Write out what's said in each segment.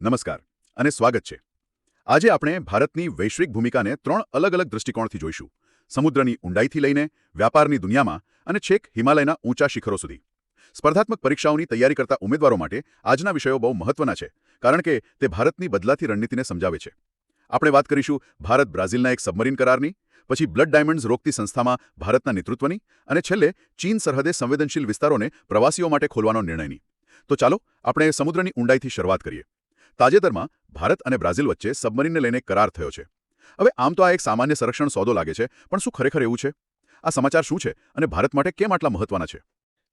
નમસ્કાર અને સ્વાગત છે. આજે આપણે ભારતની વૈશ્વિક ભૂમિકાને 3 અલગ અલગ દૃષ્ટિકોણથી જોઈશું. સમુદ્રની ઊંડાઈથી લઈને વ્યાપારની દુનિયામાં અને છેક હિમાલયના ઊંચા શિખરો સુધી. સ્પર્ધાત્મક પરીક્ષાઓની તૈયારી કરતા ઉમેદવારો માટે આજના વિષયો બહુ મહત્વના છે, કારણ કે તે ભારતની બદલાતી રણનીતિને સમજાવે છે. આપણે વાત કરીશું ભારત બ્રાઝિલના એક સબમરીન કરારની, પછી બ્લડ ડાયમંડ્સ રોકતી સંસ્થામાં ભારતના નેતૃત્વની, અને છેલ્લે ચીન સરહદે સંવેદનશીલ વિસ્તારોને પ્રવાસીઓ માટે ખોલવાનો નિર્ણયની. તો ચાલો આપણે સમુદ્રની ઊંડાઈથી શરૂઆત કરીએ. તાજેતરમાં ભારત અને બ્રાઝિલ વચ્ચે સબમરીનને લઈને કરાર થયો છે. હવે આમ તો આ એક સામાન્ય સંરક્ષણ સોદો લાગે છે, પણ શું ખરેખર એવું છે? આ સમાચાર શું છે અને ભારત માટે કેમ આટલા મહત્વના છે?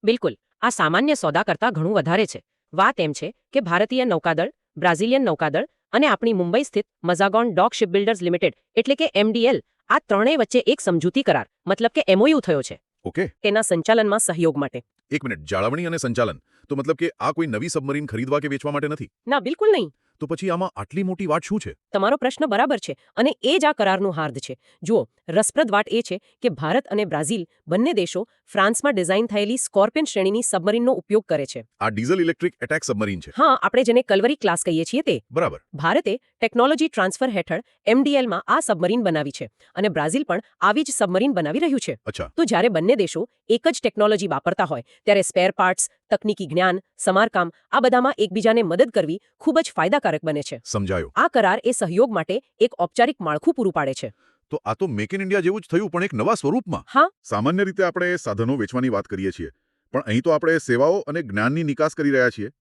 બિલકુલ, આ સામાન્ય સોદા કરતાં ઘણું વધારે છે. વાત એમ છે કે ભારતીય નૌકાદળ, બ્રાઝિલિયન નૌકાદળ અને આપણી મુંબઈ સ્થિત મઝાગોન ડોક શિપબિલ્ડર્સ લિમિટેડ એટલે કે MDL, આ ત્રણેય વચ્ચે એક સમજૂતી કરાર મતલબ કે MOU થયો છે. ઓકે, તેના સંચાલનમાં સહયોગ માટે. એક મિનિટ. જાળવણી અને સંચાલન તો મતલબ કે આ કોઈ નવી સબમરીન ખરીદવા કે વેચવા માટે નથી? ના, બિલકુલ નહીં. તો પછી આમાં આટલી મોટી વાત શું છે? તમારો પ્રશ્ન બરાબર છે અને એ જ આ કરારનું હાર્દ છે. જુઓ, રસપ્રદ વાત એ છે કે ભારત અને બ્રાઝિલ બંને દેશો ફ્રાન્સમાં ડિઝાઇન થયેલી સ્કોર્પિયન શ્રેણીની સબમરીનનો ઉપયોગ કરે છે. આ ડીઝલ ઇલેક્ટ્રિક એટેક સબમરીન છે? હા, આપણે જેને કલ્વરી ક્લાસ કહીએ છીએ તે. બરાબર. ભારતે ટેકનોલોજી ટ્રાન્સફર હેઠળ MDLમાં આ સબમરીન બનાવી છે અને બ્રાઝિલ પણ આવી જ સબમરીન બનાવી રહ્યું છે. અચ્છા. તો જ્યારે બંને દેશો એક જ ટેકનોલોજી વાપરતા હોય ત્યારે સ્પેર પાર્ટ્સ, તકનીકી જ્ઞાન, સમારકામ આ બધામાં એકબીજાને મદદ કરવી ખૂબ જ ફાયદાકારક બને છે. સમજાયો. આ કરાર એ સહયોગ માટે એક ઔપચારિક માળખું પૂરું પાડે છે. તો આ તો મેક ઇન ઇન્ડિયા જેવું જ થયું, પણ એક નવા સ્વરૂપમાં. હા. સામાન્ય રીતે આપણે સાધનો વેચવાની વાત કરીએ છીએ, પણ અહીં તો આપણે સેવાઓ અને જ્ઞાનની નિકાસ કરી રહ્યા છીએ.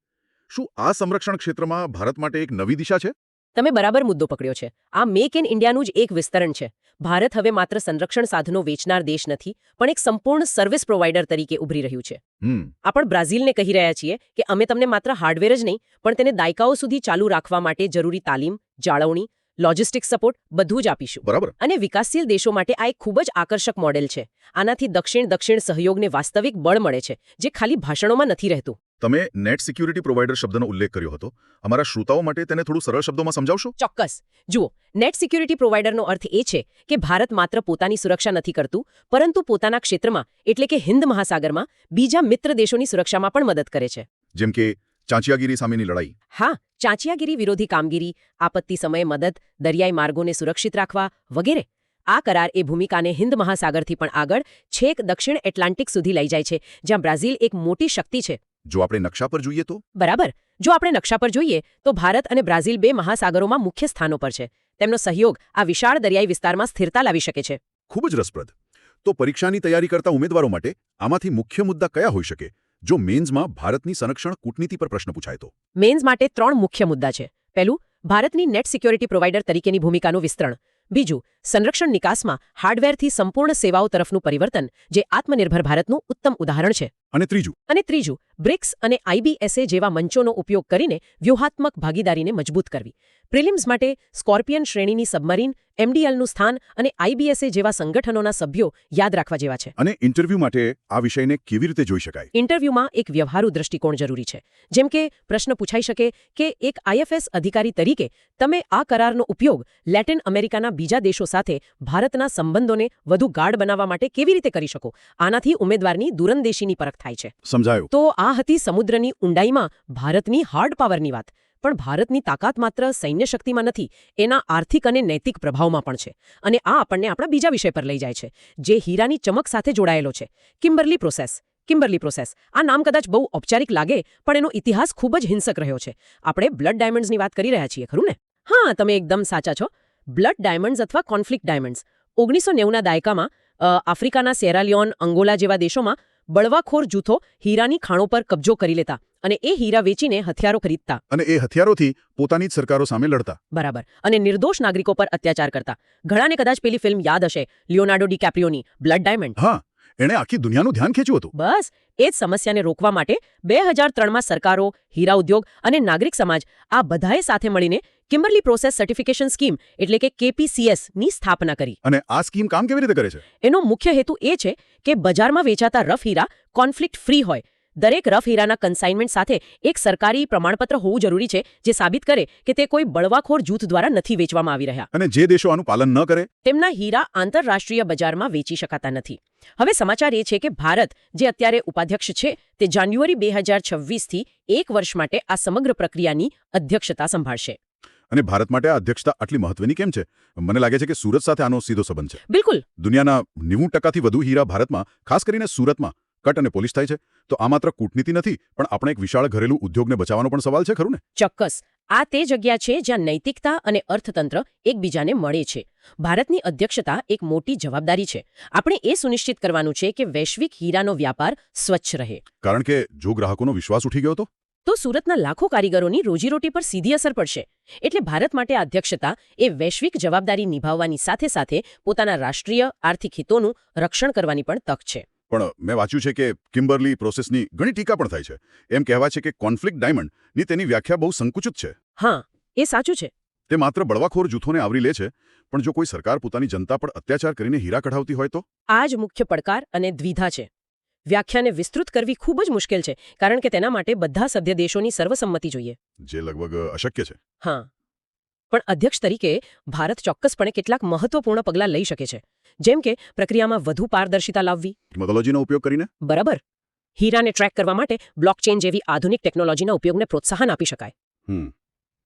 શું આ સંરક્ષણ ક્ષેત્રમાં ભારત માટે એક નવી દિશા છે? તમે બરાબર મુદ્દો પકડ્યો છે. આ મેક ઇન ઇન્ડિયાનું જ એક વિસ્તરણ છે. ભારત હવે માત્ર સંરક્ષણ સાધનો વેચનાર દેશ નથી, પણ એક સંપૂર્ણ સર્વિસ પ્રોવાઇડર તરીકે ઉભરી રહ્યું છે. આપણે બ્રાઝિલને કહી રહ્યા છીએ કે અમે તમને માત્ર હાર્ડવેર જ નહીં, પણ તેને દાયકાઓ સુધી ચાલુ રાખવા માટે જરૂરી તાલીમ, જાળવણી, લોજિસ્ટિક્સ સપોર્ટ બધું જ આપીશું. બરાબર. અને વિકાસશીલ દેશો માટે આ એક ખૂબ જ આકર્ષક મોડેલ છે. આનાથી દક્ષિણ સહયોગને વાસ્તવિક બળ મળે છે, જે ખાલી ભાષણોમાં નથી રહેતું. તમે નેટ સિક્યુરિટી પ્રોવાઇડર શબ્દનો ઉલ્લેખ કર્યો હતો. અમારા શ્રોતાઓ માટે તેને થોડું સરળ શબ્દોમાં સમજાવશો? ચોક્કસ. જુઓ, નેટ સિક્યુરિટી પ્રોવાઇડરનો અર્થ એ છે કે ભારત માત્ર પોતાની સુરક્ષા નથી કરતું, પરંતુ પોતાના ક્ષેત્રમાં એટલે કે હિન્દ મહાસાગરમાં બીજા મિત્ર દેશોની સુરક્ષામાં પણ મદદ કરે છે. જેમ કે ચાંચિયાગીરી સામેની લડાઈ. હા, ચાંચિયાગીરી વિરોધી કામગીરી, આપત્તિ સમયે મદદ, દરિયાઈ માર્ગોને સુરક્ષિત રાખવા વગેરે. આ કરાર એ ભૂમિકાને હિન્દ મહાસાગરથી પણ આગળ છેક દક્ષિણ એટલાન્ટિક સુધી લઈ જાય છે, જ્યાં બ્રાઝિલ એક મોટી શક્તિ છે. જો આપણે નકશા પર જોઈએ તો? બરાબર. જો આપણે નકશા પર જોઈએ તો ભારત અને બ્રાઝિલ બે મહાસાગરોમાં મુખ્ય સ્થાનો પર છે. તેમનો સહયોગ આ વિશાળ દરિયાઈ વિસ્તારમાં સ્થિરતા લાવી શકે છે. ખૂબ જ રસપ્રદ. તો પરીક્ષાની તૈયારી કરતા ઉમેદવારો માટે આમાંથી મુખ્ય મુદ્દા કયા હોઈ શકે, જો મેન્સમાં ભારતની સંરક્ષણ કૂટનીતિ પર પ્રશ્ન પૂછાય તો? મેન્સ માટે 3 મુખ્ય મુદ્દા છે. પહેલું, ભારતની નેટ સિક્યોરિટી પ્રોવાઇડર તરીકેની ભૂમિકાનું વિસ્તરણ. બીજું, સંરક્ષણ નિકાસમાં હાર્ડવેરથી સંપૂર્ણ સેવાઓ તરફનું પરિવર્તન, જે આત્મનિર્ભર ભારતનું ઉત્તમ ઉદાહરણ છે. અને ત્રીજું, બ્રિક્સ અને IBSA જેવા મંચોનો ઉપયોગ કરીને વ્યૂહાત્મક ભાગીદારીને મજબૂત કરવી. પ્રિલિમ્સ માટે સ્કોર્પિયન શ્રેણીની સબમરીન, MDLનું સ્થાન અને IBSA જેવા સંગઠનોના સભ્યો યાદ રાખવા જેવા છે. અને ઇન્ટરવ્યૂ માટે આ વિષયને કેવી રીતે જોઈ શકાય? ઇન્ટરવ્યૂમાં એક વ્યવહારુ દૃષ્ટિકોણ જરૂરી છે. જેમ કે પ્રશ્ન પૂછાઈ શકે કે એક IFS અધિકારી તરીકે તમે આ કરારનો ઉપયોગ લેટિન અમેરિકાના બીજા દેશો સાથે ભારતના સંબંધોને વધુ ગાઢ બનાવવા માટે કેવી રીતે કરી શકો? આનાથી ઉમેદવારની દૂરંદેશીની પરખ થાય છે. સમજાયો. તો આ હતી સમુદ્રની ઊંડાઈમાં ભારતની હાર્ડ પાવરની વાત. પણ ભારતની તાકાત માત્ર સૈન્ય શક્તિમાં નથી, એના આર્થિક અને નૈતિક પ્રભાવમાં પણ છે. અને આ આપણને આપણા બીજા વિષય પર લઈ જાય છે, જે હીરાની ચમક સાથે જોડાયેલો છે. કિમ્બર્લી પ્રોસેસ. આ નામ કદાચ બહુ ઔપચારિક લાગે, પણ એનો ઇતિહાસ ખૂબ જ હિંસક રહ્યો છે. આપણે બ્લડ ડાયમંડ્સની વાત કરી રહ્યા છીએ, ખરું ને? હા, તમે એકદમ સાચા છો. બ્લડ ડાયમંડ્સ અથવા કોન્ફ્લિક્ટ ડાયમંડ્સ 1990ના દાયકામાં આફ્રિકાના સેરાલિયોન, અંગોલા જેવા દેશોમાં બળવાખોર જૂથો હીરાની ખાણો પર કબજો કરી લેતા અને એ હીરા વેચીને હથિયારો ખરીદતા. અને એ હથિયારોથી પોતાની જ સરકારો સામે લડતા. બરાબર. અને નિર્દોષ નાગરિકો પર અત્યાચાર કરતા. ઘણાને કદાચ પેલી ફિલ્મ યાદ હશે, લિયોનાર્ડો ડિકેપ્રિયોની બ્લડ ડાયમંડ. હા, એણે આખી દુનિયાનું ધ્યાન ખેંચ્યું હતું. બસ એ જ સમસ્યાને રોકવા માટે 2003માં સરકારો, હીરા ઉદ્યોગ અને નાગરિક સમાજ આ બધાએ સાથે મળીને કિમ્બર્લી પ્રોસેસ સર્ટિફિકેશન સ્કીમ એટલે કે KPCS ની સ્થાપના કરી. અને આ સ્કીમ કામ કેવી રીતે કરે છે? એનો મુખ્ય હેતુ એ છે કે બજારમાં વેચાતા રફ હીરા કોન્ફ્લિક્ટ ફ્રી હોય, દરેક રફ હીરાના કન્સાઇનમેન્ટ સાથે એક સરકારી પ્રમાણપત્ર હોવું જરૂરી છે જે સાબિત કરે કે તે કોઈ બળવાખોર જૂથ દ્વારા નથી વેચવામાં આવી રહ્યા અને જે દેશો આનું પાલન ન કરે તેમના હીરા આંતરરાષ્ટ્રીય બજારમાં વેચી શકાતા નથી. હવે સમાચાર એ છે કે ભારત, જે અત્યારે ઉપાધ્યક્ષ છે, તે જાન્યુઆરી 2026થી 1 વર્ષ માટે આ સમગ્ર પ્રક્રિયાની અધ્યક્ષતા સંભાળશે. અને ભારત માટે આ અધ્યક્ષતા આટલી મહત્વની કેમ છે? મને લાગે છે કે સુરત સાથે આનો સીધો સંબંધ છે. બિલકુલ. દુનિયાના 90% વધુ હીરા ભારતમાં, ખાસ કરીને સુરતમાં કટ અને પોલિશ થાય છે. તો આ માત્ર કૂટનીતિ નથી, પણ આપણે એક વિશાળ ઘરેલું ઉદ્યોગને બચાવવાનો પણ સવાલ છે, ખરું ને? ચોક્કસ. આ તે જગ્યા છે જ્યાં નૈતિકતા અને અર્થતંત્ર એકબીજાને મળે છે. ભારતની અધ્યક્ષતા એક મોટી જવાબદારી છે. આપણે એ સુનિશ્ચિત કરવાનું છે કે વૈશ્વિક હીરાનો વ્યાપાર સ્વચ્છ રહે. કારણ કે જો ગ્રાહકોનો વિશ્વાસ ઉઠી ગયો તો સુરતના લાખો કારીગરોની રોજીરોટી પર સીધી અસર પડશે. એટલે ભારત માટે આ અધ્યક્ષતા એ વૈશ્વિક જવાબદારી નિભાવવાની સાથે સાથે પોતાના રાષ્ટ્રીય આર્થિક હિતોનું રક્ષણ કરવાની પણ તક છે. પણ મેં વાંચ્યું છે કે કિમ્બર્લી પ્રોસેસની ઘણી ટીકા પણ થાય છે. એમ કહેવાય છે કે કોન્ફ્લિક્ટ ડાયમંડની તેની વ્યાખ્યા બહુ સંકુચિત છે. હા, એ સાચું છે. તે માત્ર બળવાખોર જૂથોને આવરી લે છે, પણ જો કોઈ સરકાર પોતાની જનતા પર અત્યાચાર કરીને હીરા કઢાવતી હોય તો? આ જ મુખ્ય પડકાર અને દ્વિધા છે. વ્યાખ્યાને વિસ્તૃત કરવી ખૂબ જ મુશ્કેલ છે, કારણ કે તેના માટે બધા સભ્ય દેશોની સર્વસંમતિ જોઈએ. જે લગભગ અશક્ય છે. હા, પણ અધ્યક્ષ તરીકે ભારત ચોક્કસપણે કેટલાક મહત્વપૂર્ણ પગલાં લઈ શકે છે. જેમ કે પ્રક્રિયામાં વધુ પારદર્શિતા લાવવી. ટેકનોલોજીનો ઉપયોગ કરીને? બરાબર. હીરાને ટ્રેક કરવા માટે બ્લોકચેન જેવી આધુનિક ટેકનોલોજીના ઉપયોગને પ્રોત્સાહન આપી શકાય.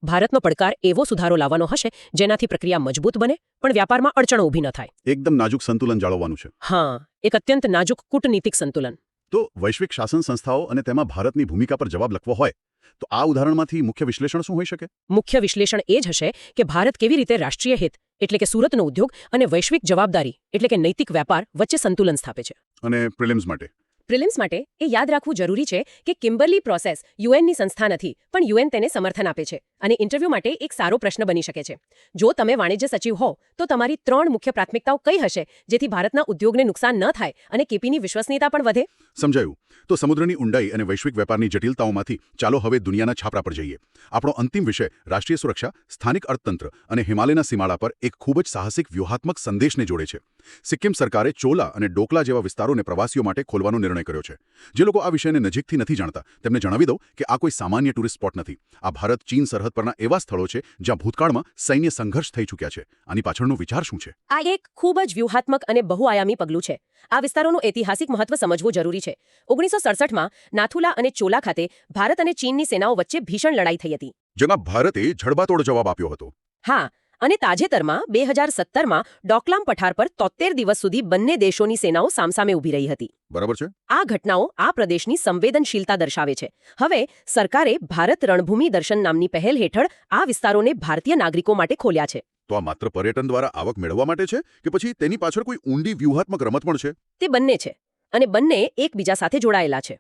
ભારતનો પડકાર એવો સુધારો લાવવાનો હશે જેનાથી પ્રક્રિયા મજબૂત બને પણ વ્યાપારમાં અડચણો ઊભી ન થાય. એકદમ નાજુક સંતુલન જાળવવાનું છે. હા, એક અત્યંત નાજુક કૂટનીતિક સંતુલન. તો વૈશ્વિક શાસન સંસ્થાઓ અને તેમાં ભારતની ભૂમિકા પર જવાબ લખવો હોય તો આ ઉદાહરણમાંથી મુખ્ય વિશ્લેષણ શું હોઈ શકે? મુખ્ય વિશ્લેષણ એ જ હશે કે ભારત કેવી રીતે રાષ્ટ્રીય હિત એટલે કે સુરતનો ઉદ્યોગ અને વૈશ્વિક જવાબદારી એટલે કે નૈતિક વેપાર વચ્ચે સંતુલન સ્થાપે છે. અને પ્રિલિમ્સ માટે? પ્રિલિમ્સ માટે એ યાદ રાખવું જરૂરી છે કે કિમ્બર્લી પ્રોસેસ યુએનની સંસ્થા નથી, પણ યુએન તેને સમર્થન આપે છે અને ઇન્ટરવ્યૂ માટે એક સારો પ્રશ્ન બની શકે છે. જો તમે વાણિજ્ય સચિવ હો તો તમારી 3 મુખ્ય પ્રાથમિકતાઓ કઈ હશે જેથી ભારતના ઉદ્યોગને નુકસાન ન થાય અને કેપીની વિશ્વસનીયતા પણ વધે? સમજાયું. તો સમુદ્રની ઊંડાઈ અને વૈશ્વિક વેપારની જટિલતાઓમાંથી ચાલો હવે દુનિયાના છાપરા પર જઈએ. આપણો અંતિમ વિષય રાષ્ટ્રીય સુરક્ષા, સ્થાનિક અર્થતંત્ર અને હિમાલયના સીમાડા પર એક ખૂબ જ સાહસિક વ્યૂહાત્મક સંદેશને જોડે છે. સિક્કિમ સરકારે ચોલા અને ડોકલા જેવા વિસ્તારોને પ્રવાસીઓ માટે ખોલવાનો નિર્ણય કર્યો છે. જે લોકો આ વિષયને નજીકથી નથી જાણતા તેમને જણાવી દઉં કે આ કોઈ સામાન્ય ટુરિસ્ટ સ્પોટ નથી. આ ભારત ચીન સરહદ પરના એવા સ્થળો છે જ્યાં ભૂતકાળમાં સૈન્ય સંઘર્ષ થઈ ચૂક્યા છે. આની પાછળનો વિચાર શું છે? આ એક ખૂબ જ વ્યૂહાત્મક અને બહુઆયામી પગલું છે. આ વિસ્તારોનું ઐતિહાસિક મહત્વ સમજવું જરૂરી છે. 1967માં નાથુલા અને ચોલા ખાતે ભારત અને ચીનની સેનાઓ વચ્ચે ભીષણ લડાઈ થઈ હતી, જેમાં ભારતે જડબાતોડ જવાબ આપ્યો હતો. હા, અને તાજેતરમાં 2017માં ડોકલામ પઠાર પર 73 દિવસ સુધી બંને દેશોની સેનાઓ સામસામે ઊભી રહી હતી. બરાબર છે. આ ઘટનાઓ આ પ્રદેશની સંવેદનશીલતા દર્શાવે છે. હવે સરકારે ભારત રણભૂમિ દર્શન નામની પહેલ હેઠળ આ વિસ્તારોને ભારતીય નાગરિકો માટે ખોલ્યા છે. તો આ માત્ર પર્યટન દ્વારા આવક મેળવવા માટે છે કે પછી તેની પાછળ કોઈ ઊંડી વ્યૂહાત્મક રમત પણ છે? તે બંને છે અને બંને એકબીજા સાથે જોડાયેલા છે.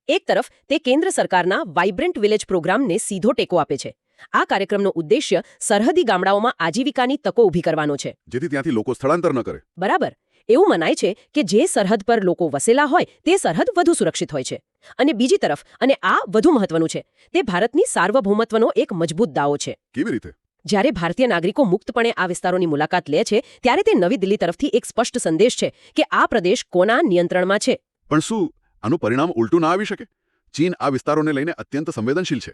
એક તરફ તે કેન્દ્ર સરકારના વાઇબ્રન્ટ વિલેજ પ્રોગ્રામને સીધો ટેકો આપે છે. આ કાર્યક્રમનો ઉદ્દેશ્ય સરહદી ગામડાઓમાં આજીવિકાની તકો ઊભી કરવાનો છે, જેથી ત્યાંથી લોકો સ્થળાંતર ન કરે. બરાબર. એવું મનાય છે કે જે સરહદ પર લોકો વસેલા હોય તે સરહદ વધુ સુરક્ષિત હોય છે. અને બીજી તરફ, અને આ વધુ મહત્વનું છે, તે ભારતની સાર્વભૌમત્વનો એક મજબૂત દાવો છે. કેવી રીતે? જ્યારે ભારતીય નાગરિકો મુક્તપણે આ વિસ્તારોની મુલાકાત લે છે ત્યારે તે નવી દિલ્હી તરફથી એક સ્પષ્ટ સંદેશ છે કે આ પ્રદેશ કોના નિયંત્રણમાં છે. પણ શું આનું પરિણામ ઉલટું ના આવી શકે? ચીન આ વિસ્તારોને લઈને અત્યંત સંવેદનશીલ છે.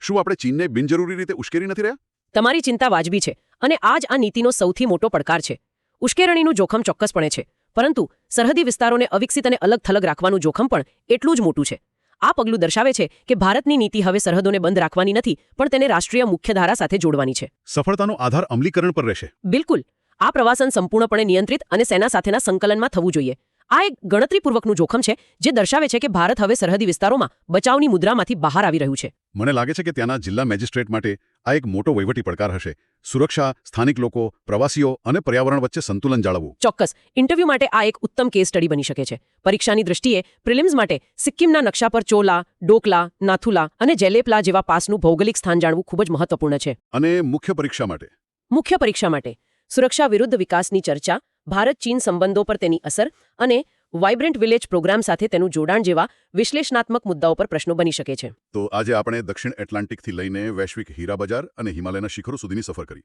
શું આપણે ચીનને બિનજરૂરી રીતે ઉશ્કેરી નથી રહ્યા? તમારી ચિંતા વાજબી છે અને આ જ આ નીતિનો સૌથી મોટો પડકાર છે. ઉશ્કેરણીનું જોખમ ચોક્કસપણે છે, પરંતુ સરહદી વિસ્તારોને અવિકસિત અને અલગ થલગ રાખવાનું જોખમ પણ એટલું જ મોટું છે. આ પગલું દર્શાવે છે કે ભારતની નીતિ હવે સરહદોને બંધ રાખવાની નથી, પણ તેને રાષ્ટ્રીય મુખ્યધારા સાથે જોડવાની છે. સફળતાનો આધાર અમલીકરણ પર રહેશે. બિલકુલ. આ પ્રવાસન સંપૂર્ણપણે નિયંત્રિત અને સેના સાથેના સંકલનમાં થવું જોઈએ. આ એક ગણતરીપૂર્વકનું જોખમ છે જે દર્શાવે છે કે ભારત હવે સરહદી વિસ્તારોમાં બચાવની મુદ્રામાંથી બહાર આવી રહ્યું છે. મને લાગે છે કે ત્યાંના જિલ્લા મેજિસ્ટ્રેટ માટે આ એક મોટો વહીવટી પડકાર હશે. સુરક્ષા, સ્થાનિક લોકો, પ્રવાસીઓ અને પર્યાવરણ વચ્ચે સંતુલન જાળવવું. ચોક્કસ. ઇન્ટરવ્યૂ માટે આ એક ઉત્તમ કેસ સ્ટડી બની શકે છે. પરીક્ષાની દૃષ્ટિએ પ્રિલિમ્સ માટે સિક્કિમના નકશા પર ચોલા, ડોકલા, નાથુલા અને જેલેપલા જેવા પાસનું ભૌગોલિક સ્થાન જાણવું ખૂબ જ મહત્વપૂર્ણ છે. અને મુખ્ય પરીક્ષા માટે? મુખ્ય પરીક્ષા માટે સુરક્ષા વિરુદ્ધ વિકાસની ચર્ચા, ભારત ચીન સંબંધો પર તેની અસર અને વાઇબ્રન્ટ વિલેજ પ્રોગ્રામ સાથે તેનું જોડાણ જેવા વિશ્લેષણાત્મક મુદ્દાઓ પર પ્રશ્નો બની શકે છે. તો આજે આપણે દક્ષિણ એટલાન્ટિકથી લઈને વૈશ્વિક હીરા બજાર અને હિમાલયના શિખરો સુધીની સફર કરી.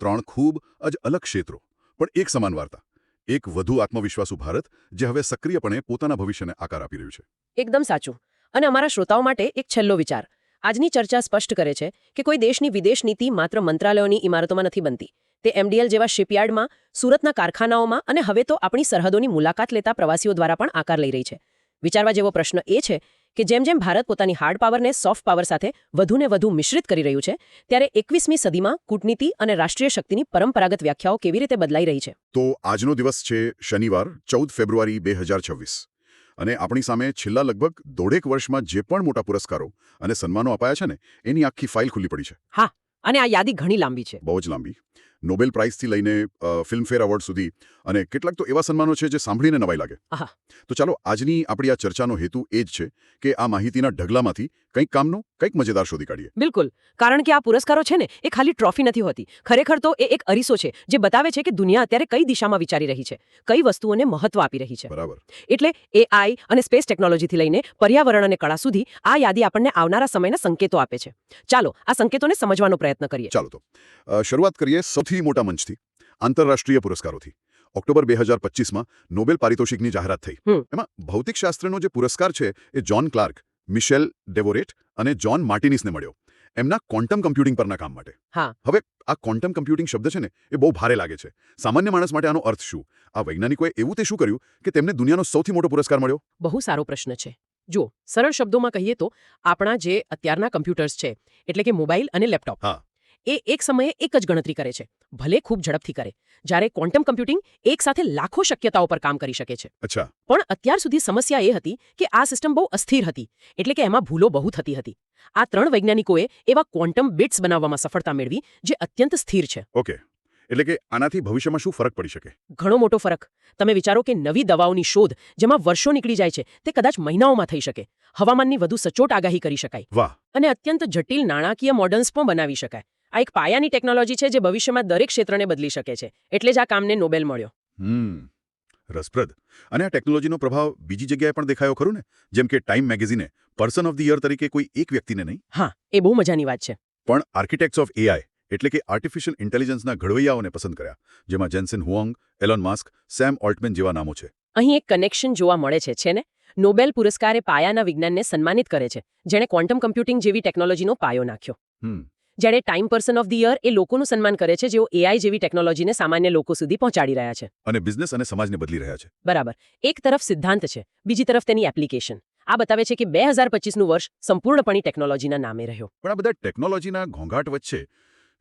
3 ખૂબ જ અલગ ક્ષેત્રો, પણ એક સમાન વાર્તા. એક વધુ આત્મવિશ્વાસુ ભારત જે હવે સક્રિયપણે પોતાના ભવિષ્યને આકાર આપી રહ્યું છે. એકદમ સાચું. અને અમારા શ્રોતાઓ માટે એક છેલ્લો વિચાર. આજની ચર્ચા સ્પષ્ટ કરે છે કે કોઈ દેશની વિદેશ નીતિ માત્ર મંત્રાલયોની ઇમારતોમાં નથી બનતી. તે MDL જેવા શિપયાર્ડમાં, સુરતના કારખાનાઓમાં અને હવે તો આપણી સરહદોની મુલાકાત લેતા પ્રવાસીઓ દ્વારા પણ આકાર લઈ રહી છે. વિચારવા જેવો પ્રશ્ન એ છે કે જેમ જેમ ભારત પોતાની હાર્ડ પાવરને સોફ્ટ પાવર સાથે વધુને વધુ મિશ્રિત કરી રહ્યું છે, ત્યારે 21મી સદીમાં કૂટનીતિ અને રાષ્ટ્રીય શક્તિની પરંપરાગત વ્યાખ્યાઓ કેવી રીતે બદલાઈ રહી છે. તો આજનો દિવસ છે શનિવાર 14 ફેબ્રુઆરી 2026 અને આપણી સામે છેલ્લા લગભગ દોઢેક વર્ષમાં જે પણ મોટા પુરસ્કારો અને સન્માનો અપાયા છે ને એની આખી ફાઇલ ખુલ્લી પડી છે. હા, અને આ યાદી ઘણી લાંબી છે. બહુ જ લાંબી. નોબેલ પ્રાઇઝથી લઈને ફિલ્મફેર એવોર્ડ સુધી અને કેટલાક તો એવા સન્માનો છે જે સાંભળીને નવાઈ લાગે. આહા. તો ચાલો આજની આપણી આ ચર્ચાનો હેતુ એ જ છે કે આ માહિતીના ઢગલામાંથી કંઈક કામનું કંઈક મજેદાર શોધી કાઢીએ. બિલકુલ, કારણ કે આ પુરસ્કારો છે ને એ ખાલી ટ્રોફી નથી હોતી. ખરેખર તો એ એક અરીસો છે જે બતાવે છે કે દુનિયા અત્યારે કઈ દિશામાં વિચારી રહી છે, કઈ વસ્તુઓને મહત્વ આપી રહી છે. બરાબર. એટલે AI અને સ્પેસ ટેકનોલોજીથી લઈને પર્યાવરણ અને કળા સુધી આ યાદી આપણને આવનારા સમયના સંકેતો આપે છે. ચાલો આ સંકેતોને સમજવાનો પ્રયત્ન કરીએ. ચાલો તો શરૂઆત કરીએ સૌથી મોટા મંચથી, આંતરરાષ્ટ્રીય પુરસ્કારોથી. ઓક્ટોબર 2025માં નોબેલ પારિતોષિકની જાહેરાત થઈ. એમાં ભૌતિકશાસ્ત્રનો જે પુરસ્કાર છે એ જ્હોન ક્લાર્ક, મિશેલ ડેવોરેટ અને જ્હોન માર્ટિનીસને મળ્યો એમના ક્વોન્ટમ કમ્પ્યુટિંગ પરના કામ માટે. હા. હવે આ ક્વોન્ટમ કમ્પ્યુટિંગ શબ્દ છે ને એ બહુ ભારે લાગે છે. સામાન્ય માણસ માટે આનો અર્થ શું? આ વૈજ્ઞાનિકોએ એવું તે શું કર્યું કે તેમને દુનિયાનો સૌથી મોટો પુરસ્કાર મળ્યો? બહુ સારો પ્રશ્ન છે. જો સરળ શબ્દોમાં કહીએ તો આપણા જે અત્યારના કમ્પ્યુટર્સ છે, એટલે કે મોબાઈલ અને લેપટોપ, હા, એ એક સમયે એક જ ગણતરી કરે છે, ભલે ખૂબ ઝડપથી કરે, જ્યારે ક્વોન્ટમ કમ્પ્યુટિંગ એક સાથે લાખો શક્યતાઓ પર કામ કરી શકે છે. અચ્છા. પણ અત્યાર સુધી સમસ્યા એ હતી કે આ સિસ્ટમ બહુ અસ્થિર હતી, એટલે કે એમાં ભૂલો બહુ થતી હતી. આ 3 વૈજ્ઞાનિકોએ એવા ક્વોન્ટમ બિટ્સ બનાવવામાં સફળતા મેળવી જે અત્યંત સ્થિર છે. ઓકે, એટલે કે આનાથી ભવિષ્યમાં શું ફરક પડી શકે? ઘણો મોટો ફરક. તમે વિચારો કે નવી દવાઓની શોધ જેમાં વર્ષો નીકળી જાય છે તે કદાચ મહિનાઓમાં થઈ શકે. હવામાનની વધુ સચોટ આગાહી કરી શકાય. વાહ. અને અત્યંત જટિલ નાણાકીય મોડલ્સ પણ બનાવી શકાય. આ એક પાયાની ટેકનોલોજી છે જે ભવિષ્યમાં દરેક ક્ષેત્રને બદલી શકે છે. એટલે જ આ કામને નોબેલ મળ્યો. રસપ્રદ. અને આ ટેકનોલોજીનો પ્રભાવ બીજી જગ્યાએ પણ દેખાયો ખરું ને? જેમ કે ટાઈમ મેગેઝિને પર્સન ઓફ ધ યર તરીકે કોઈ એક વ્યક્તિને નહીં, હા, એ બહુ મજાની વાત છે, પણ આર્કિટેક્ટ્સ ઓફ AI એટલે કે આર્ટિફિશિયલ ઇન્ટેલિજન્સના ઘડવૈયાઓને પસંદ કર્યા, જેમાં જેન્સન હુઓંગ, એલોન મસ્ક, સેમ ઓલ્ટમેન જેવા નામો છે. અહીં એક કનેક્શન જોવા મળે છે ને? નોબેલ પુરસ્કાર એ પાયાના વિજ્ઞાનને સન્માનિત કરે છે, જેણે ક્વોન્ટમ કમ્પ્યુટિંગ જેવી ટેકનોલોજીનો પાયો નાખ્યો. જ્યારે Time person of the year એ લોકોનું સન્માન કરે છે જેઓ AI જેવી ટેકનોલોજીને સામાન્ય લોકો સુધી પહોંચાડી રહ્યા છે. અને બિઝનેસ અને સમાજને બદલી રહ્યા છે. બરાબર. એક તરફ સિદ્ધાંત છે, બીજી તરફ તેની એપ્લિકેશન. આ બતાવે છે કે 2025નું વર્ષ સંપૂર્ણપણે ટેકનોલોજીના નામે રહ્યો. પણ આ બધા ટેકનોલોજીના ઘોંઘાટ વચ્ચે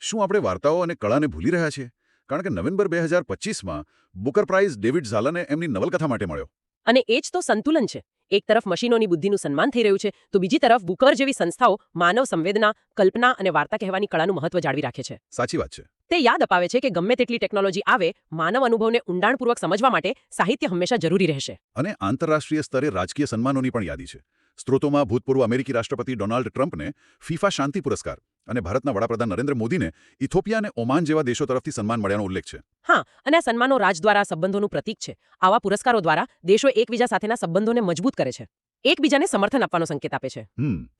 શું આપણે વાર્તાઓ અને કળાને ભૂલી રહ્યા છીએ? કારણ કે નવેમ્બર 2025માં બુકર પ્રાઇઝ ડેવિડ ઝાલને એમની નવલકથા માટે મળ્યો. અને એ જ તો સંતુલન છે. એક તરફ મશીનોની બુદ્ધિનું સન્માન થઈ રહ્યું છે, તો બીજી તરફ બુકર જેવી સંસ્થાઓ માનવ સંવેદના, કલ્પના અને વાર્તા કહેવાની કળાનું મહત્વ જાળવી રાખે છે. સાચી વાત છે. તે યાદ અપાવે છે કે ગમે તેટલી ટેકનોલોજી આવે, માનવ અનુભવને ઊંડાણપૂર્વક સમજવા માટે સાહિત્ય હંમેશા જરૂરી રહેશે. અને આંતરરાષ્ટ્રીય સ્તરે રાજકીય સન્માનોની પણ યાદી છે. સ્ત્રોતોમાં ભૂતપૂર્વ અમેરિકી રાષ્ટ્રપતિ ડોનાલ્ડ ટ્રમ્પને ફીફા શાંતિ પુરસ્કાર અને ભારતના વડાપ્રધાન નરેન્દ્ર મોદીને ઇથોપિયા અને ઓમાન જેવા દેશો તરફથી સન્માન મળ્યાનો ઉલ્લેખ છે. હા, અને આ સન્માનો રાજદ્વારા સંબંધોનું પ્રતીક છે. આવા પુરસ્કારો દ્વારા દેશો એકબીજા સાથેના સંબંધોને મજબૂત કરે છે, એકબીજાને સમર્થન આપવાનો સંકેત આપે છે.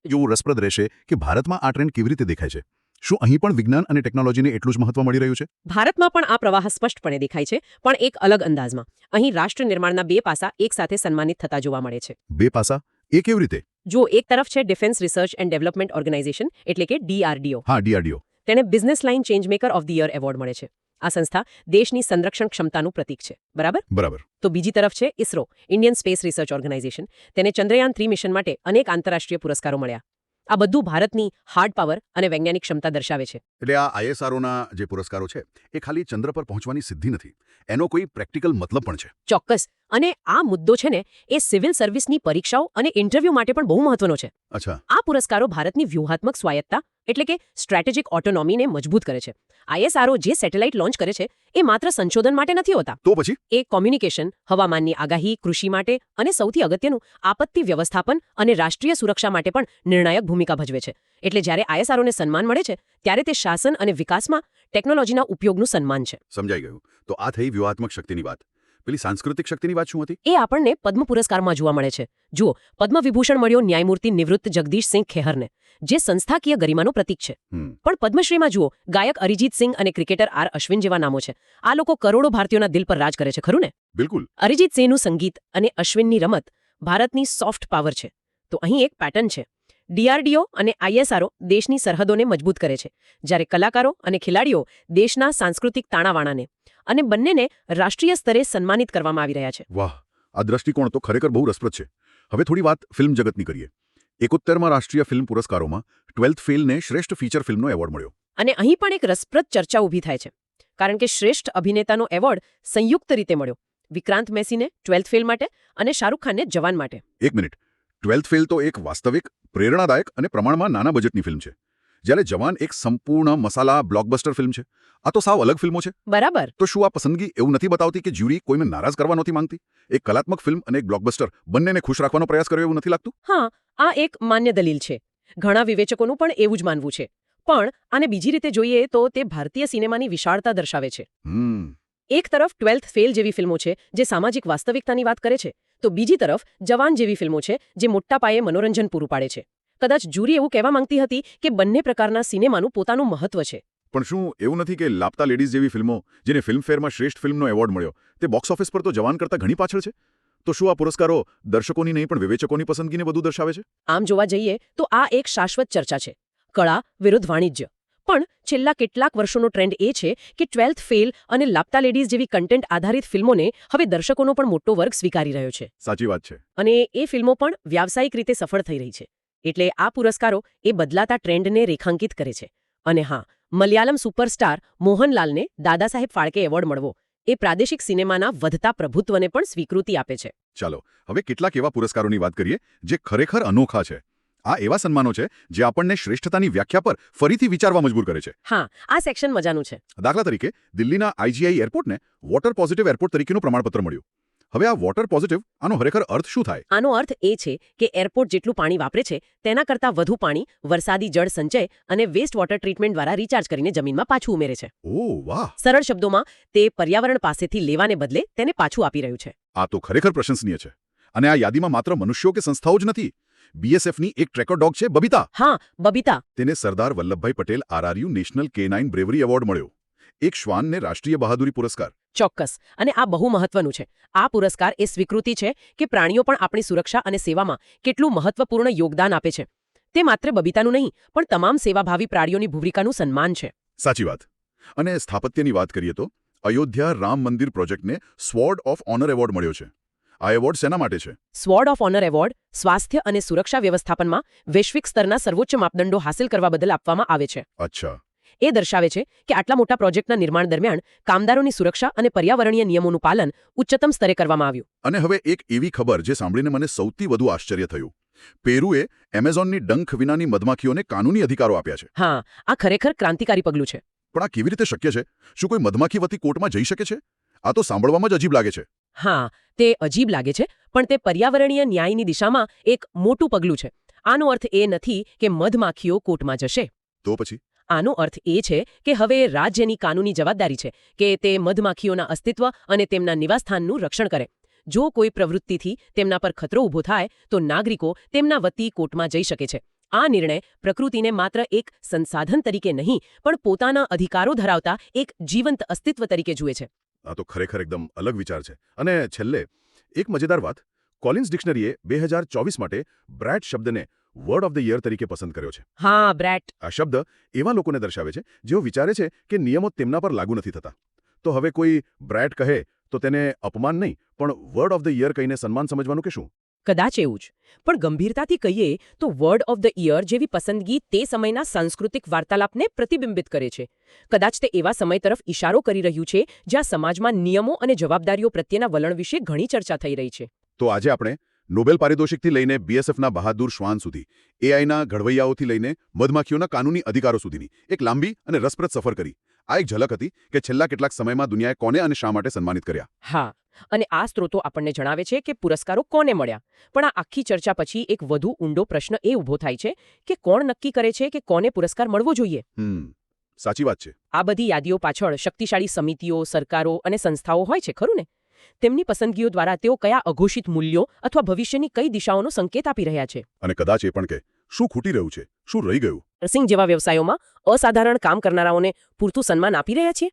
એવું રસપ્રદ રહેશે કે ભારતમાં આ ટ્રેન્ડ કેવી રીતે દેખાય છે. શું અહીં પણ વિજ્ઞાન અને ટેકનોલોજીને એટલું જ મહત્વ મળી રહ્યું છે? ભારતમાં પણ આ પ્રવાહ સ્પષ્ટપણે દેખાય છે, પણ એક અલગ અંદાજમાં. અહીં રાષ્ટ્ર નિર્માણના 2 પાસા એક સાથે સન્માનિત થતા જોવા મળે છે. 2 પાસા? એ કેવી રીતે? જો એક તરફ છે defence research and development organisation, એટલે કે DRDO. હા, DRDO. તેને business line change maker of the year award મળે છે. આ સંસ્થા દેશની સંરક્ષણ ક્ષમતાનું પ્રતીક છે. બરાબર. તો બીજી તરફ છે ISRO, Indian space research organisation. તેને ચંદ્રયાન 3 મિશન માટે અનેક આંતરરાષ્ટ્રીય પુરસ્કારો મળ્યા. આ બધું ભારતની હાર્ડ પાવર અને વૈજ્ઞાનિક ક્ષમતા દર્શાવે છે. એટલે આ ISROના જે પુરસ્કારો છે એ ખાલી ચંદ્ર પર પહોંચવાની સિદ્ધિ નથી, એનો કોઈ પ્રેક્ટિકલ મતલબ પણ છે. ચોક્કસ. અને આ મુદ્દો છે ને એ સિવિલ સર્વિસની પરીક્ષાઓ અને ઇન્ટરવ્યૂ માટે પણ બહુ મહત્વનો છે. અચ્છા. આ પુરસ્કારો ભારતની વ્યૂહાત્મક સ્વાયત્તા એટલે કે સ્ટ્રેટેજિક ઓટોનોમીને મજબૂત કરે છે. ISRO જે સેટેલાઇટ લોન્ચ કરે છે એ માત્ર સંશોધન માટે નથી હોતા. તો પછી એ કોમ્યુનિકેશન, હવામાનની આગાહી, કૃષિ માટે અને સૌથી અગત્યનું આપત્તિ વ્યવસ્થાપન અને રાષ્ટ્રીય સુરક્ષા માટે પણ નિર્ણાયક ભૂમિકા ભજવે છે. એટલે જ્યારે ISROને સન્માન મળે છે ત્યારે તે શાસન અને વિકાસમાં ટેકનોલોજીના ઉપયોગનું સન્માન છે. સમજાઈ ગયું. તો આ થઈ વ્યૂહાત્મક શક્તિની વાત. પેલી સાંસ્કૃતિક શક્તિની વાત શું હતી? એ આપણને પદ્મ પુરસ્કારમાં જોવા મળે છે. જુઓ, પદ્મ વિભૂષણ મળ્યો ન્યાયમૂર્તિ નિવૃત્ત જગદીશસિંહ ખેહરને, જે સંસ્થાકીય ગરિમાનું પ્રતીક છે. પણ પદ્મશ્રીમાં જુઓ, ગાયક અરિજીત સિંહ અને ક્રિકેટર R અશ્વિન જેવા નામો છે. આ લોકો કરોડો ભારતીયોના દિલ પર રાજ કરે છે, ખરું ને? બિલકુલ. અરિજીત સિંહનું સંગીત અને અશ્વિનની રમત ભારતની સોફ્ટ પાવર છે. તો અહીં એક પેટર્ન છે. ડીઆરડીઓ અને આઈએસઆરઓ દેશની સરહદોને મજબૂત કરે છે, જ્યારે કલાકારો અને ખેલાડીઓ દેશના સાંસ્કૃતિક તાણાવાણાને અને બંનેને રાષ્ટ્રીય સ્તરે સન્માનિત કરવામાં આવી રહ્યા છે. વાહ, આ દ્રષ્ટિકોણ તો ખરેખર બહુ રસપ્રદ છે. હવે થોડી વાત ફિલ્મ જગતની કરીએ. 71માં રાષ્ટ્રીય ફિલ્મ પુરસ્કારોમાં 12th ફેલને શ્રેષ્ઠ ફીચર ફિલ્મનો એવોર્ડ મળ્યો. અને અહીં પણ એક રસપ્રદ ચર્ચા ઊભી થાય છે, કારણ કે શ્રેષ્ઠ અભિનેતાનો એવોર્ડ સંયુક્ત રીતે મળ્યો. વિક્રાંત મેસીને 12th ફેલ માટે અને શાહરૂખ ખાનને જવાન માટે. એક મિનિટ, 12th ફેલ તો એક વાસ્તવિક, પ્રેરણાદાયક અને પ્રમાણમાં નાના બજેટની ફિલ્મ છે, જ્યારે જવાન એક સંપૂર્ણ મસાલા બ્લોકબસ્ટર ફિલ્મ છે. આ તો સાવ અલગ ફિલ્મો છે. બરાબર. તો શું આ પસંદગી એવું નથી બતાવતી કે જ્યુરી કોઈને નારાજ કરવા નથી માંગતી? એક કલાત્મક ફિલ્મ અને એક બ્લોકબસ્ટર બંનેને ખુશ રાખવાનો પ્રયાસ કર્યો એવું નથી લાગતું? હા, આ એક માન્ય દલીલ છે. ઘણા વિવેચકોનું પણ એવું જ માનવું છે. પણ આને બીજી રીતે જોઈએ તો તે ભારતીય સિનેમાની વિશાળતા દર્શાવે છે. એક તરફ 12th ફેલ જેવી ફિલ્મો છે જે સામાજિક વાસ્તવિકતાની વાત કરે છે, તો બીજી તરફ જવાન જેવી ફિલ્મો છે જે મોટા પાયે મનોરંજન પૂરું પાડે છે. કદાચ જ્યુરી એવું કહેવા માંગતી હતી કે બંને પ્રકારના સિનેમાનું પોતાનું મહત્વ છે. પણ શું એવું નથી કે લાપતા લેડીઝ જેવી ફિલ્મો, જેને ફિલ્મફેરમાં શ્રેષ્ઠ ફિલ્મનો એવોર્ડ મળ્યો, તે બોક્સ ઓફિસ પર તો જવાન કરતાં ઘણી પાછળ છે? તો શું આ પુરસ્કારો દર્શકોની નહીં પણ વિવેચકોની પસંદગીને વધુ દર્શાવે છે? આમ જોવા જઈએ તો આ એક શાશ્વત ચર્ચા છે, કળા વિરુદ્ધ વાણિજ્ય. પણ છેલ્લા કેટલાક વર્ષોનો ટ્રેન્ડ એ છે કે 12th ફેલ અને લાપતા લેડીઝ જેવી કન્ટેન્ટ આધારિત ફિલ્મોને હવે દર્શકોનો પણ મોટો વર્ગ સ્વીકારી રહ્યો છે. સાચી વાત છે. અને એ ફિલ્મો પણ વ્યાવસાયિક રીતે સફળ થઈ રહી છે. એટલે આ પુરસ્કારો એ બદલાતા ટ્રેન્ડને રેખાંકિત કરે છે. અને હા, મલયાલમ સુપરસ્ટાર મોહનલાલને દાદા સાહેબ ફાળકે એવોર્ડ મળવો એ પ્રાદેશિક સિનેમાના વધતા પ્રભુત્વને પણ સ્વીકૃતિ આપે છે. ચાલો હવે કેટલાક એવા પુરસ્કારોની વાત કરીએ જે ખરેખર અનોખા છે. આ એવા સન્માનો છે જે આપણને શ્રેષ્ઠતાની વ્યાખ્યા પર ફરીથી વિચારવા મજબૂર કરે છે. હા, આ સેક્શન મજાનું છે. દાખલા તરીકે દિલ્હીના આઈજીઆઈ એરપોર્ટને વોટર પોઝિટિવ એરપોર્ટ તરીકેનું પ્રમાણપત્ર મળ્યું. હવે આ વોટર પોઝિટિવ, આનો ખરેખર અર્થ શું થાય? આનો અર્થ એ છે કે એરપોર્ટ જેટલું પાણી વાપરે છે તેના કરતાં વધુ પાણી વરસાદી જળ સંચય અને વેસ્ટ વોટર ટ્રીટમેન્ટ દ્વારા રિચાર્જ કરીને જમીનમાં પાછું ઉમેરે છે. ઓહ વાહ! સરળ શબ્દોમાં તે પર્યાવરણ પાસેથી લેવાને બદલે તેને પાછું આપી રહ્યું છે. આ તો ખરેખર પ્રશંસનીય છે. અને આ યાદીમાં માત્ર મનુષ્યો કે સંસ્થાઓ જ નથી. બીએસએફની એક ટ્રેકર ડોગ છે બબીતા. હા, બબીતા. તેને Sardar Vallabhbhai Patel RRU national K9 bravery award મળ્યો. એક શ્વાનને રાષ્ટ્રીય બહાદુરી પુરસ્કાર. ચોક્કસ. અને આ બહુ મહત્વનું છે. આ પુરસ્કાર એ સ્વીકૃતિ છે કે પ્રાણીઓ પણ આપણી સુરક્ષા અને સેવામાં કેટલું મહત્વપૂર્ણ યોગદાન આપે છે. તે માત્ર બબીતાનું નહીં પણ તમામ સેવાભાવી પ્રાણીઓની ભૂમિકાનું સન્માન છે. સાચી વાત. અને સ્થાપત્યની વાત કરીએ તો અયોધ્યા રામ મંદિર પ્રોજેક્ટને સ્વોર્ડ ઓફ ઓનર એવોર્ડ મળ્યો છે. આ એવોર્ડ શેના માટે છે? સ્વોર્ડ ઓફ ઓનર એવોર્ડ સ્વાસ્થ્ય અને સુરક્ષા વ્યવસ્થાપનમાં વૈશ્વિક સ્તરના સર્વોચ્ચ માપદંડો હાંસલ કરવા બદલ આપવામાં આવે છે. અચ્છા. એ દર્શાવે છે કે આટલા મોટા પ્રોજેક્ટના નિર્માણ દરમિયાન કામદારોની સુરક્ષા અને પર્યાવરણીય નિયમોનું પાલન ઉચ્ચતમ સ્તરે કરવામાં આવ્યું. અને હવે એક એવી ખબર જે સાંભળીને મને સૌથી વધુ આશ્ચર્ય થયું. પેરુએ એમેઝોનની ડંખ વિનાની મધમાખીઓને કાનૂની અધિકારો આપ્યા છે. હા, આ ખરેખર ક્રાંતિકારી પગલું છે. પણ આ કેવી રીતે શક્ય છે? શું કોઈ મધમાખી વતી કોર્ટમાં જઈ શકે છે? આ તો સાંભળવામાં જ અજીબ લાગે છે. હા, તે અજીબ લાગે છે, પણ તે પર્યાવરણીય ન્યાયની દિશામાં એક મોટું પગલું છે. આનો અર્થ એ નથી કે મધમાખીઓ કોર્ટમાં જશે. તો પછી આનો અર્થ એ છે કે હવે રાજ્યની કાનૂની જવાબદારી છે કે તે મધમાખીઓના અસ્તિત્વ અને તેમના નિવાસસ્થાનનું રક્ષણ કરે. જો કોઈ પ્રવૃત્તિથી તેમના પર ખતરો ઊભો થાય તો નાગરિકો તેમના વતી કોર્ટમાં જઈ શકે છે. આ નિર્ણય પ્રકૃતિને માત્ર એક સંસાધન તરીકે નહીં પણ પોતાના અધિકારો ધરાવતા એક જીવંત અસ્તિત્વ તરીકે જુએ છે. આ તો ખરેખર એકદમ અલગ વિચાર છે. અને છેલ્લે એક મજેદાર વાત, કોલિન્સ ડિક્શનરીએ 2024 માટે બ્રેટ શબ્દને વર્ડ ઓફ ધ યર તરીકે પસંદ કર્યો છે. હા, બ્રેટ. આ શબ્દ એવા લોકોને દર્શાવે છે જેઓ વિચારે છે કે નિયમો તેમના પર લાગુ નથી થતા. તો હવે કોઈ બ્રેટ કહે તો તેને અપમાન નહીં પણ વર્ડ ઓફ ધ યર કહીને સન્માન સમજવાનું કે શું? કદાચ એવું જ. પણ ગંભીરતાથી કહીએ તો વર્ડ ઓફ ધ યર જેવી પસંદગી તે સમયના સાંસ્કૃતિક વાર્તાલાપને પ્રતિબિંબિત કરે છે. કદાચ તે એવા સમય તરફ ઇશારો કરી રહ્યું છે જ્યાં સમાજમાં નિયમો અને જવાબદારીઓ પ્રત્યેના વલણ વિશે ઘણી ચર્ચા થઈ રહી છે. તો આજે આપણે નોબેલ પારિતોષિકથી લઈને બીએસએફના બહાદુર શ્વાન સુધી, એઆઈના ઘડવૈયાઓથી લઈને મધમાખીઓના કાનૂની અધિકારો સુધીની એક લાંબી અને રસપ્રદ સફર કરી. આ એક ઝલક હતી કે છેલ્લા કેટલાક સમયમાં દુનિયાએ કોને અને શા માટે સન્માનિત કર્યા. હા, અને આ સ્ત્રોતો આપણને જણાવે છે કે પુરસ્કારો કોને મળ્યા. પણ આ આખી ચર્ચા પછી એક વધુ ઊંડો પ્રશ્ન એ ઊભો થાય છે કે કોણ નક્કી કરે છે કે કોને પુરસ્કાર મળવો જોઈએ. સાચી વાત છે. આ બધી યાદીઓ પાછળ શક્તિશાળી સમિતિઓ, સરકારો અને સંસ્થાઓ હોય છે, ખરું ને? તેમની પસંદગીઓ દ્વારા તેઓ કયા અઘોષિત મૂલ્યો અથવા ભવિષ્યની કઈ દિશાઓનો સંકેત આપી રહ્યા છે. અને કદાચ એ પણ કે શું ખૂટી રહ્યું છે, શું રહી ગયું. નર્સિંગ જેવા વ્યવસાયોમાં અસાધારણ કામ કરનારાઓને પૂરતું સન્માન આપી રહ્યા છીએ.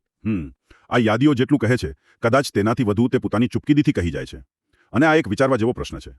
આ યાદીઓ જેટલું કહે છે કદાચ તેનાથી વધુ તે પોતાની ચૂપકીદીથી કહી જાય છે. અને આ એક વિચારવા જેવો પ્રશ્ન છે.